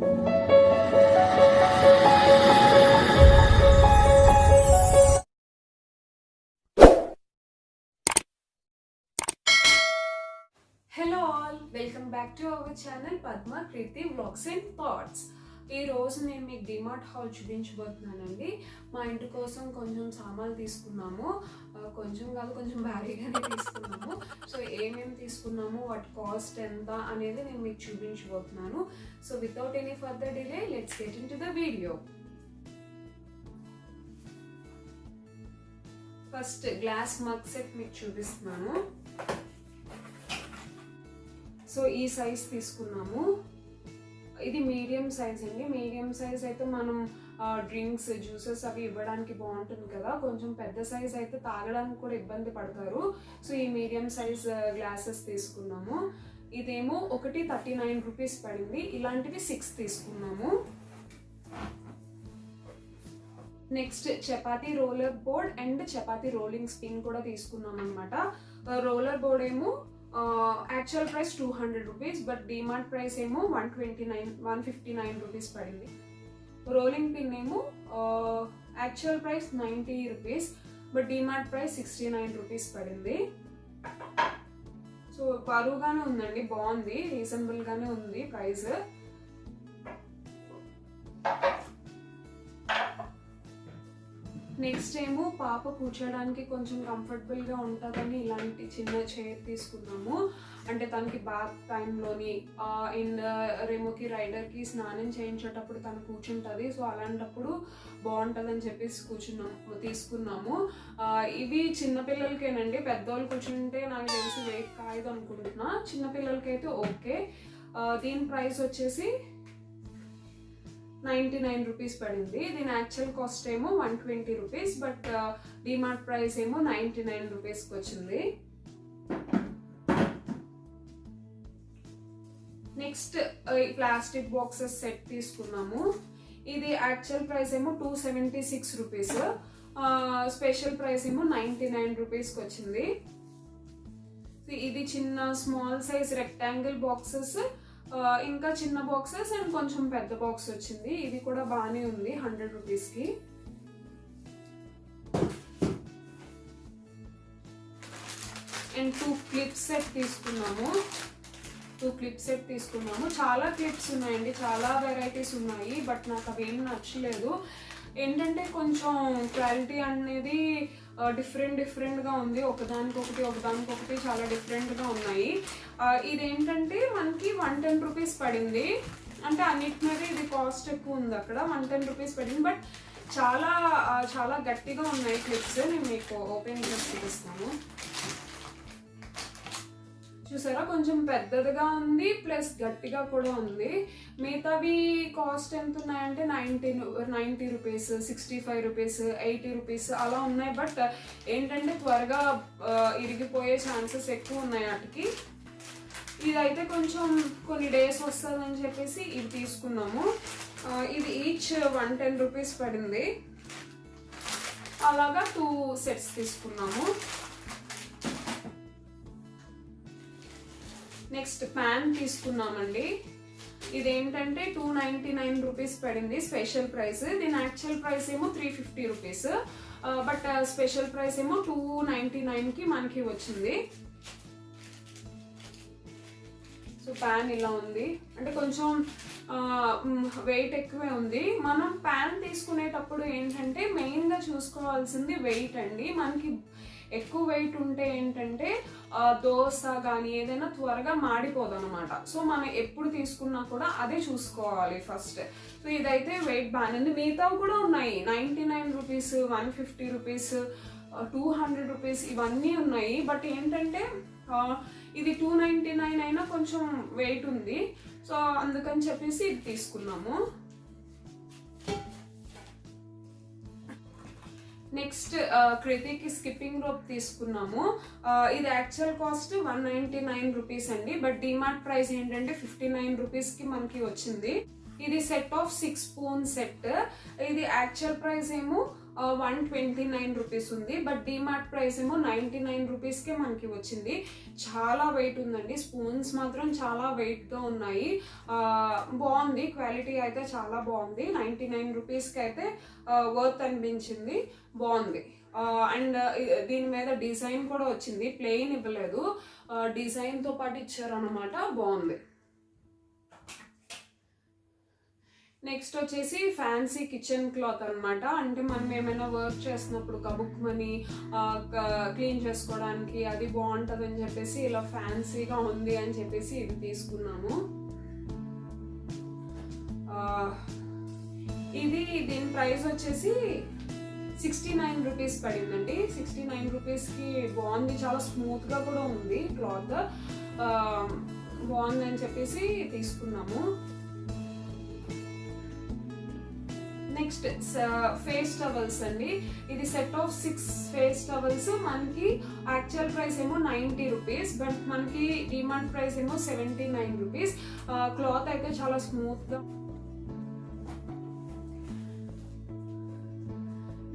Hello all, welcome back to our channel Padma Keerthi vlogs and thoughts. ఈ రోజు నేను మీకు డిమార్ట్ హాల్ చూపించబోతున్నానండి. మా ఇంటి కోసం కొంచెం సామాన్లు తీసుకున్నాము. కొంచెం కాదు, కొంచెం భారీగానే తీసుకున్నాము. సో ఏమేమి తీసుకున్నాము, వాటి కాస్ట్ ఎంత అనేది నేను మీకు చూపించబోతున్నాను. So without any further delay, let's get in to the video. First glass mug set మీకు చూపిస్తున్నాను. సో ఈ సైజ్ తీసుకున్నాము. ఇది మీడియం సైజ్ అండి. మీడియం సైజ్ అయితే మనం డ్రింక్స్, జ్యూసెస్ అవి ఇవ్వడానికి బాగుంటుంది కదా. కొంచెం పెద్ద సైజ్ అయితే తాగడానికి కూడా ఇబ్బంది పడతారు. సో ఈ మీడియం సైజ్ గ్లాసెస్ తీసుకున్నాము. ఇదేమో ఒకటి 39 రూపీస్ పడింది. ఇలాంటివి 6 తీసుకున్నాము. Next chapati roller board and chapati rolling spin కూడా తీసుకున్నాం అనమాట. రోలర్ బోర్డ్ ఏమో actual price 200 rupees, but DMart price ఏమో 159 రూపీస్ పడింది. రోలింగ్ పిన్ ఏమో actual price 90 rupees, but DMart price 69 rupees పడింది. సో బరువుగానే ఉందండి, బాగుంది, రీజనబుల్గానే ఉంది ప్రైస్. నెక్స్ట్ ఏమో పాప కూర్చోడానికి కొంచెం కంఫర్టబుల్గా ఉంటుందని ఇలాంటి చిన్న చైర్ తీసుకున్నాము. అంటే తనకి బాత్ టైంలోని అండ్ రేమోకి రైడర్కి స్నానం చేయించేటప్పుడు తను కూర్చుంటుంది. సో అలాంటప్పుడు బాగుంటుందని చెప్పేసి తీసుకున్నాము. ఇవి చిన్నపిల్లలకేనండి, పెద్దవాళ్ళు కూర్చుంటే నాకు తెలిసి వెయిట్ కాయదు అనుకుంటున్నా. చిన్నపిల్లలకైతే ఓకే. దీని ప్రైస్ వచ్చేసి 99 రూపీస్ పడింది. దీని యాక్చువల్ కాస్ట్ ఏమో 120 రూపీస్, బట్ డిమార్ట్ ప్రైస్ ఏమో 99 రూపీస్కి వచ్చింది. నెక్స్ట్ ప్లాస్టిక్ బాక్సెస్ సెట్ తీసుకున్నాము. ఇది యాక్చువల్ ప్రైస్ ఏమో 276 రూపీస్, స్పెషల్ ప్రైస్ ఏమో 99 రూపీస్కి వచ్చింది. ఇది చిన్న స్మాల్ సైజ్ రెక్టాంగిల్ బాక్సెస్, ఇంకా చిన్న బాక్సెస్ అండ్ కొంచెం పెద్ద బాక్స్ వచ్చింది. ఇది కూడా బాగానే ఉంది 100 రూపీస్కి. అండ్ 2 క్లిప్ సెట్ తీసుకున్నాము. చాలా క్లిప్స్ ఉన్నాయండి, చాలా వెరైటీస్ ఉన్నాయి, బట్ నాకు అవేం నచ్చలేదు. ఏంటంటే కొంచెం క్వాలిటీ అనేది డిఫరెంట్గా ఉంది. ఒకదానికొకటి చాలా డిఫరెంట్గా ఉన్నాయి. ఇదేంటంటే మనకి 110 రూపీస్ పడింది. అంటే అన్నిటి మీద ఇది కాస్ట్ ఎక్కువ ఉంది, అక్కడ 110 రూపీస్ పడింది. బట్ చాలా చాలా గట్టిగా ఉన్నాయి క్లిప్స్. నేను మీకు ఓపెన్ చేసి చూపిస్తాను. చూసారా, కొంచెం పెద్దదిగా ఉంది, ప్లస్ గట్టిగా కూడా ఉంది. మిగతావి కాస్ట్ ఎంత ఉన్నాయంటే 90 రూపీస్, 65 రూపీస్, 80 రూపీస్ అలా ఉన్నాయి. బట్ ఏంటంటే త్వరగా ఇరిగిపోయే ఛాన్సెస్ ఎక్కువ ఉన్నాయి వాటికి. ఇదైతే కొంచెం కొన్ని డేస్ వస్తుందని చెప్పేసి ఇది తీసుకున్నాము. ఇది ఈచ్ 110 రూపీస్ పడింది. అలాగా 2 సెట్స్ తీసుకున్నాము. నెక్స్ట్ ప్యాన్ తీసుకున్నామండి. ఇదేంటంటే 299 రూపీస్ పడింది స్పెషల్ ప్రైస్. దీని యాక్చువల్ ప్రైస్ ఏమో 350 రూపీస్, బట్ స్పెషల్ ప్రైస్ ఏమో 299కి మనకి వచ్చింది. సో ప్యాన్ ఇలా ఉంది, అంటే కొంచెం వెయిట్ ఎక్కువే ఉంది. మనం ప్యాన్ తీసుకునేటప్పుడు ఏంటంటే మెయిన్గా చూసుకోవాల్సింది వెయిట్ అండి. మనకి ఎక్కువ వెయిట్ ఉంటే ఏంటంటే దోశ కానీ ఏదైనా త్వరగా మాడిపోదు అనమాట. సో మనం ఎప్పుడు తీసుకున్నా కూడా అదే చూసుకోవాలి ఫస్ట్. సో ఇదైతే వెయిట్ బాగానే ఉంది. మిగతావి కూడా ఉన్నాయి, 99 రూపీస్, 150 రూపీస్, 200 రూపీస్ ఇవన్నీ ఉన్నాయి. బట్ ఏంటంటే ఇది 299 అయినా కొంచెం వెయిట్ ఉంది. సో అందుకని చెప్పేసి ఇది తీసుకున్నాము. నెక్స్ట్ కృతికి స్కిప్పింగ్ రోప్ తీసుకున్నాము. ఇది యాక్చువల్ కాస్ట్ 199 రూపీస్ అండి, బట్ డిమార్ట్ ప్రైస్ ఏంటంటే 59 రూపీస్కి మనకి వచ్చింది. ఇది సెట్ ఆఫ్ 6 స్పూన్ సెట్. ఇది యాక్చువల్ ప్రైస్ ఏమో 129 రూపీస్ ఉంది. బట్ డిమార్ట్ ప్రైస్ ఏమో 99 రూపీస్కే మనకి వచ్చింది. చాలా వెయిట్ ఉందండి. స్పూన్స్ మాత్రం చాలా వెయిట్గా ఉన్నాయి. బాగుంది, క్వాలిటీ అయితే చాలా బాగుంది. 99 రూపీస్కి అయితే వర్త్ అనిపించింది, బాగుంది. అండ్ దీని మీద డిజైన్ కూడా వచ్చింది, ప్లెయిన్ ఇవ్వలేదు, డిజైన్తో పాటు ఇచ్చారనమాట, బాగుంది. నెక్స్ట్ వచ్చేసి ఫ్యాన్సీ కిచెన్ క్లాత్ అనమాట. అంటే మనం ఏమైనా వర్క్ చేసినప్పుడు కబుక్మని క్లీన్ చేసుకోవడానికి అది బాగుంటుంది అని చెప్పేసి ఇలా ఫ్యాన్సీగా ఉంది అని చెప్పేసి ఇది తీసుకున్నాము. దీని ప్రైస్ వచ్చేసి 69 రూపీస్ పడిందండి. 69 రూపీస్కి బాగుంది, చాలా స్మూత్గా కూడా ఉంది క్లాత్, బాగుంది అని చెప్పేసి తీసుకున్నాము. నెక్స్ట్ ఫేస్ టవల్స్ అండి. ఇది సెట్ ఆఫ్ 6 ఫేస్ టవల్స్. మనకి యాక్చువల్ ప్రైస్ ఏమో 90 రూపీస్, బట్ మనకి డిమాండ్ ప్రైస్ ఏమో 79 రూపీస్. క్లాత్ అయితే చాలా స్మూత్గా.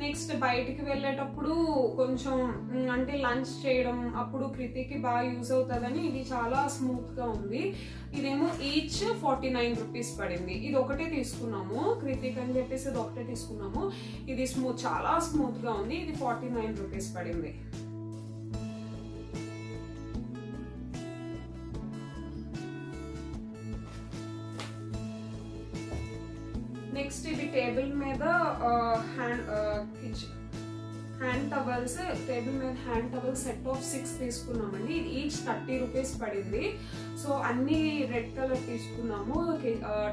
నెక్స్ట్ బయటికి వెళ్ళేటప్పుడు కొంచెం అంటే లంచ్ చేయడం అప్పుడు కృతికి బాగా యూజ్ అవుతుందని ఇది చాలా స్మూత్గా ఉంది. ఇదేమో ఈచ్ 49 రూపీస్ పడింది. ఇది ఒకటే తీసుకున్నాము, కృతిక్ అని చెప్పేసి ఇది ఒకటే తీసుకున్నాము. ఇది చాలా స్మూత్గా ఉంది. ఇది 49 రూపీస్ పడింది. నెక్స్ట్ ఇది టేబుల్ మీద హ్యాండ్ టవల్స్, టేబుల్ మీద హ్యాండ్ టవల్స్ సెట్ ఆఫ్ 6 తీసుకున్నామండి. ఇది ఈచ్ 30 రూపీస్ పడింది. సో అన్ని రెడ్ కలర్ తీసుకున్నాము,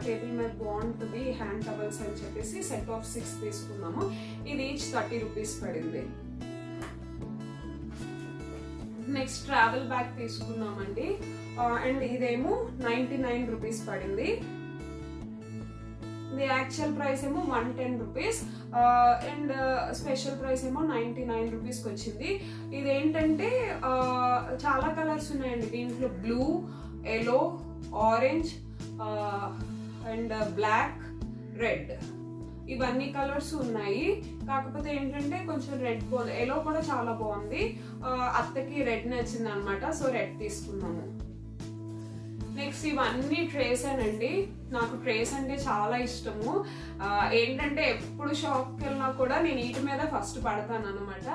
టేబుల్ మీద బాగుంటుంది హ్యాండ్ టవల్స్ అని చెప్పేసి సెట్ ఆఫ్ 6 తీసుకున్నాము. ఇది ఈచ్ 30 రూపీస్ పడింది. నెక్స్ట్ ట్రావెల్ బ్యాగ్ తీసుకున్నామండి. అండ్ ఇదేమో 99 రూపీస్ పడింది. ది యాక్చువల్ ప్రైస్ ఏమో 110 రూపీస్ అండ్ స్పెషల్ ప్రైస్ ఏమో 99 రూపీస్కి వచ్చింది. ఇదేంటంటే చాలా కలర్స్ ఉన్నాయండి దీంట్లో, blue, yellow, orange and black, red, ఇవన్నీ కలర్స్ ఉన్నాయి. కాకపోతే ఏంటంటే కొంచెం రెడ్ బాగుంది, ఎల్లో కూడా చాలా బాగుంది. అత్తకి రెడ్ నచ్చింది అనమాట, సో రెడ్ తీసుకున్నాము. నెక్స్ట్ ఇవన్నీ ట్రేస్ అండి. నాకు ట్రేస్ అంటే చాలా ఇష్టము. ఏంటంటే ఎప్పుడు షాప్కి వెళ్ళినా కూడా నేను వీటి మీద ఫస్ట్ పడతాను అనమాట.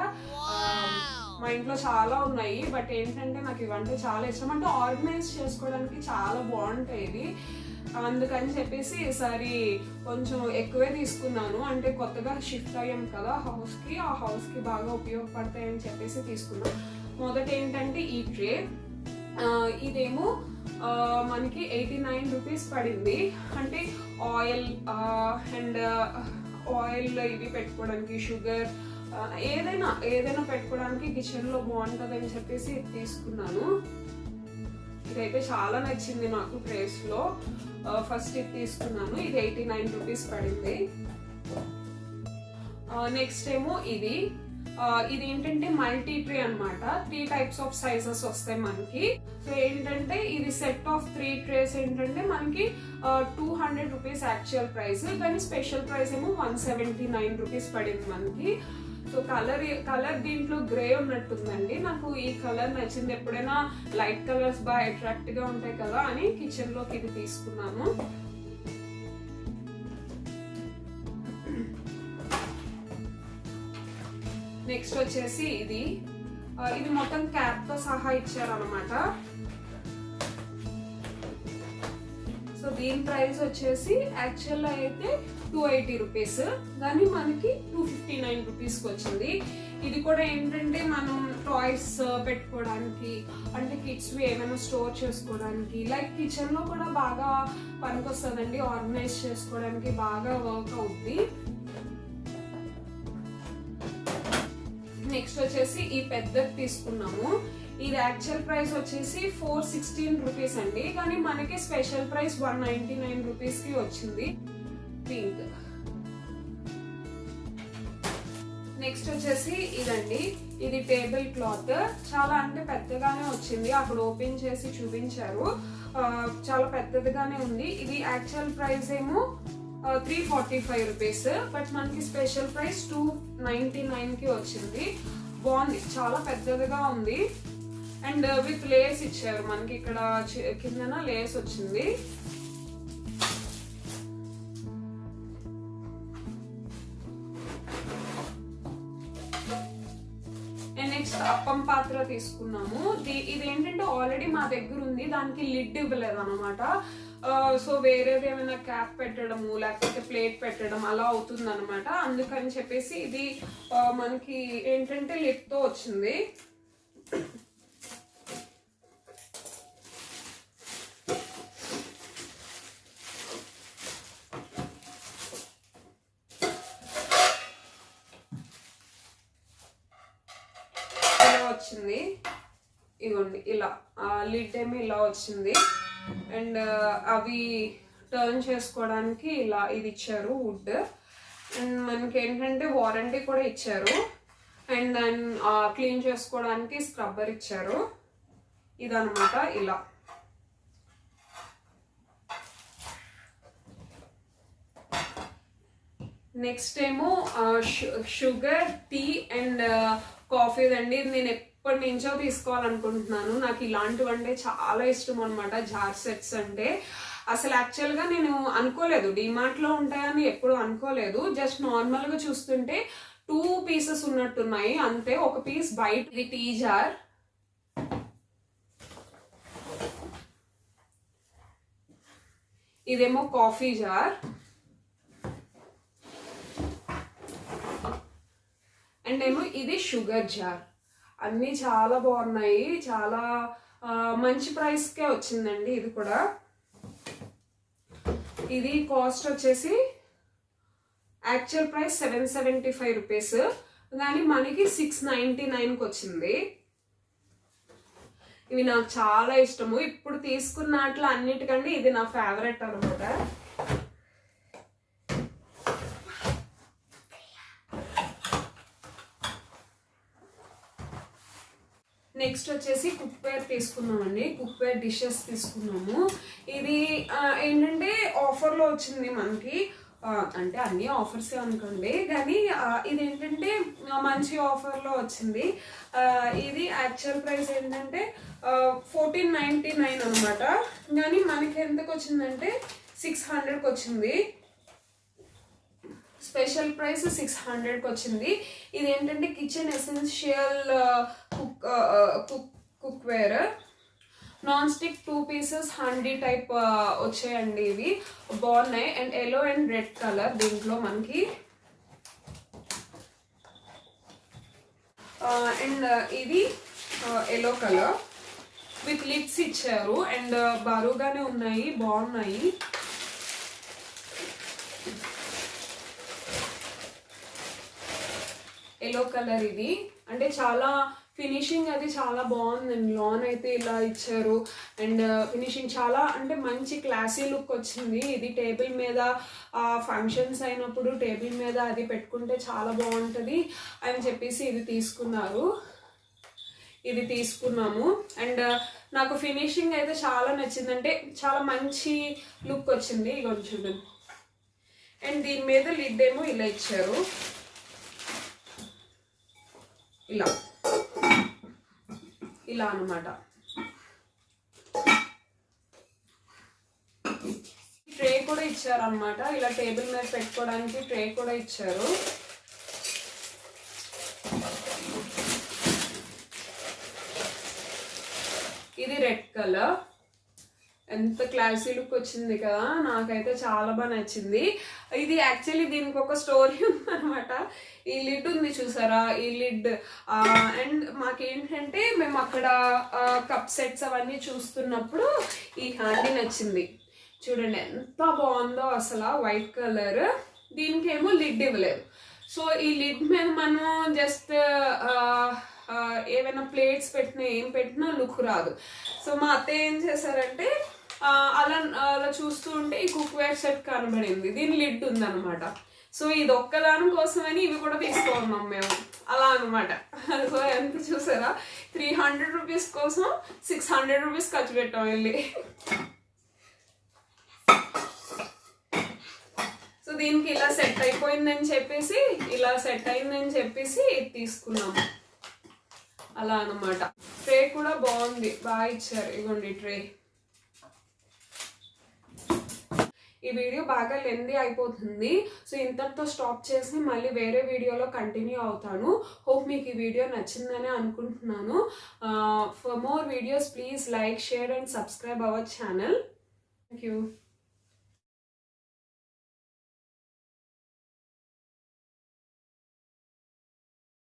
మా ఇంట్లో చాలా ఉన్నాయి, బట్ ఏంటంటే నాకు ఇవంటే చాలా ఇష్టం. అంటే ఆర్గనైజ్ చేసుకోవడానికి చాలా బాగుంటాయి ఇవి. అందుకని చెప్పేసి ఈసారి కొంచెం ఎక్కువే తీసుకున్నాను. అంటే కొత్తగా షిఫ్ట్ అయ్యాం కదా హౌస్కి, ఆ హౌస్కి బాగా ఉపయోగపడతాయని చెప్పేసి తీసుకున్నాను. మొదట ఏంటంటే ఈ ట్రే, ఇదేమో మనకి 89 రూపీస్ పడింది. అంటే ఆయిల్ అండ్ ఆయిల్ ఇవి పెట్టుకోవడానికి, షుగర్ ఏదైనా పెట్టుకోవడానికి కిచెన్లో బాగుంటుందని చెప్పేసి తీసుకున్నాను. ఇదైతే చాలా నచ్చింది నాకు ట్రేస్లో. ఫస్ట్ ఇది తీసుకున్నాను, ఇది 89 రూపీస్ పడింది. నెక్స్ట్ ఏమో ఇది ఏంటంటే మల్టీ ట్రే అనమాట. 3 టైప్స్ ఆఫ్ సైజెస్ వస్తాయి మనకి. సో ఏంటంటే ఇది సెట్ ఆఫ్ 3 ట్రేస్ ఏంటంటే మనకి 200 రూపీస్ యాక్చువల్ ప్రైస్, కానీ స్పెషల్ ప్రైస్ ఏమో 179 రూపీస్ పడింది మనకి. సో కలర్ దీంట్లో గ్రే ఉన్నట్టుందండి. నాకు ఈ కలర్ నచ్చింది. ఎప్పుడైనా లైట్ కలర్స్ బాగా అట్రాక్ట్గా ఉంటాయి కదా అని కిచెన్లోకి ఇది తీసుకున్నాను. నెక్స్ట్ వచ్చేసి ఇది మొత్తం క్యాప్తో సహా ఇచ్చారనమాట. సో దీని ప్రైస్ వచ్చేసి యాక్చువల్గా అయితే 280 రూపీస్, కానీ మనకి 259 రూపీస్కి వచ్చింది. ఇది కూడా ఏంటంటే మనం టాయ్స్ పెట్టుకోవడానికి, అంటే కిడ్స్వి ఏమైనా స్టోర్ చేసుకోవడానికి, లైక్ కిచెన్లో కూడా బాగా పనికొస్తుందండి. ఆర్గనైజ్ చేసుకోవడానికి బాగా వర్క్ అవుద్ది. నెక్స్ట్ వచ్చేసి ఈ పెద్దది తీసుకున్నాము. ఇది యాక్చువల్ ప్రైస్ వచ్చేసి 416 రూపీస్ అండి, కానీ మనకి స్పెషల్ ప్రైస్ 199 రూపీస్కి వచ్చింది. పింక్. నెక్స్ట్ వచ్చేసి ఇదండి, ఇది టేబుల్ క్లాత్. చాలా అంటే పెద్దగానే వచ్చింది, అక్కడ ఓపెన్ చేసి చూపించారు. చాలా పెద్దదిగానే ఉంది. ఇది యాక్చువల్ ప్రైస్ ఏమో 345 రూపీస్. బట్ మనకి స్పెషల్ ప్రైస్ 299కి వచ్చింది. బాగుంది, చాలా పెద్దదిగా ఉంది. అండ్ విత్ లేస్ ఇచ్చారు మనకి, ఇక్కడ కిందన లేస్ వచ్చింది. నెక్స్ట్ అప్పం పాత్ర తీసుకున్నాము. ఇది ఏంటంటే ఆల్రెడీ మా దగ్గర ఉంది, దానికి లిడ్ ఇవ్వలేదు అనమాట. సో వేరేది ఏమైనా క్యాప్ పెట్టడము లేకపోతే ప్లేట్ పెట్టడం అలా అవుతుంది అనమాట. అందుకని చెప్పేసి ఇది మనకి ఏంటంటే లిడ్తో వచ్చింది. వచ్చింది ఇగోండి, ఇలా లిడ్ ఏమో ఇలా వచ్చింది. అండ్ అవి టర్న్ చేసుకోవడానికి ఇలా ఇది ఇచ్చారు వుడ్. అండ్ మనకి ఏంటంటే వారంటీ కూడా ఇచ్చారు. అండ్ దాన్ని క్లీన్ చేసుకోవడానికి స్క్రబ్బర్ ఇచ్చారు. ఇదనమాట ఇలా. నెక్స్ట్ ఏమో షుగర్, టీ అండ్ కాఫీ అండి. నేను ఎప్పటి నుంచో తీసుకోవాలనుకుంటున్నాను. నాకు ఇలాంటివంటే చాలా ఇష్టం అనమాట, జార్ సెట్స్ అంటే. అసలు యాక్చువల్గా నేను అనుకోలేదు డిమార్ట్లో ఉంటాయని, ఎప్పుడు అనుకోలేదు. జస్ట్ నార్మల్గా చూస్తుంటే 2 పీసెస్ ఉన్నట్టున్నాయి అంతే. ఒక పీస్ బయట. ఇది టీ జార్, ఇదేమో కాఫీ జార్, అండ్ ఏమో ఇది షుగర్ జార్. అన్నీ చాలా బాగున్నాయి, చాలా మంచి ప్రైస్కే వచ్చిందండి. ఇది కూడా, ఇది కాస్ట్ వచ్చేసి యాక్చువల్ ప్రైస్ 775 రూపీస్, కానీ మనకి 699కి వచ్చింది. ఇవి నాకు చాలా ఇష్టము. ఇప్పుడు తీసుకున్నట్లు అన్నిటికంటే ఇది నా ఫేవరెట్ అనమాట. నెక్స్ట్ వచ్చేసి కుక్వేర్ తీసుకున్నామండి. కుక్వేర్ డిషెస్ తీసుకున్నాము. ఇది ఏంటంటే ఆఫర్లో వచ్చింది మనకి. అంటే అన్ని ఆఫర్సే అనుకోండి, కానీ ఇదేంటంటే మంచి ఆఫర్లో వచ్చింది. ఇది యాక్చువల్ ప్రైస్ ఏంటంటే 1499 అనమాట. కానీ మనకి ఎంతకు వచ్చిందంటే 600కి వచ్చింది. స్పెషల్ ప్రైస్ 600కి వచ్చింది. ఇది ఏంటంటే kitchen essential cookware, non stick 2 pieces handi type వచ్చాయండి. ఇవి బాగున్నాయి. And yellow and red colour దీంట్లో మనకి. అండ్ ఇది ఎల్లో కలర్ విత్ లిడ్స్ ఇచ్చారు. అండ్ బరువుగానే ఉన్నాయి, బాగున్నాయి. ఎల్లో కలర్ ఇది. అంటే చాలా ఫినిషింగ్ అది చాలా బాగుందండి. లాన్ అయితే ఇలా ఇచ్చారు. అండ్ ఫినిషింగ్ చాలా అంటే మంచి క్లాసీ లుక్ వచ్చింది. ఇది టేబుల్ మీద ఫంక్షన్స్ అయినప్పుడు టేబుల్ మీద అది పెట్టుకుంటే చాలా బాగుంటుంది అని చెప్పేసి ఇది తీసుకున్నాము. అండ్ నాకు ఫినిషింగ్ అయితే చాలా నచ్చింది. అంటే చాలా మంచి లుక్ వచ్చింది. ఇక చూడండి. అండ్ దీని మీద లిడ్ ఏమో ఇలా ఇచ్చారు, ఇలా అనమాట. ట్రే కూడా ఇచ్చారు అనమాట. ఇలా టేబుల్ మీద పెట్టుకోవడానికి ట్రే కూడా ఇచ్చారు. ఇది రెడ్ కలర్. ఎంత క్లాసీ లుక్ వచ్చింది కదా, నాకైతే చాలా బాగా నచ్చింది. ఇది యాక్చువల్లీ దీనికి ఒక స్టోరీ ఉందన్నమాట. ఈ లిడ్ ఉంది చూసారా, ఈ లిడ్. అండ్ మాకేంటంటే మేము అక్కడ కప్ సెట్స్ అవన్నీ చూస్తున్నప్పుడు ఈ హ్యాండీ నచ్చింది. చూడండి ఎంత బాగుందో అసలు, వైట్ కలర్. దీనికి ఏమో లిడ్ ఇవ్వలేదు. సో ఈ లిడ్ మీద మనం జస్ట్ ఏమైనా ప్లేట్స్ పెట్టినా ఏం పెట్టినా లుక్ రాదు. సో మా అత్తయ్య ఏం చేశారంటే అలా చూస్తూ ఉంటే ఈ కుక్వేర్ సెట్ కనబడింది, దీని లిడ్ ఉందన్నమాట. సో ఇది ఒక్కదాని కోసమని ఇవి కూడా తీసుకున్నాం మేము, అలా అనమాట. సో ఎంత చూసారా, 300 రూపీస్ కోసం 600 రూపీస్ ఖర్చు పెట్టాం వెళ్ళి. దీనికి ఇలా సెట్ అయిపోయిందని చెప్పేసి ఇలా సెట్ అయిందని చెప్పేసి తీసుకున్నాము అలా అన్నమాట. ట్రే కూడా బాగుంది, బాగా ఇచ్చారు. ఇగోండి ట్రే. ఈ వీడియో బాగా లెందీ అయిపోతుంది, సో ఇంతటితో స్టాప్ చేసి మళ్ళీ వేరే వీడియోలో కంటిన్యూ అవుతాను. హోప్ మీకు ఈ వీడియో నచ్చిందని అనుకుంటున్నాను. For more videos please like, share and subscribe our channel. Thank you.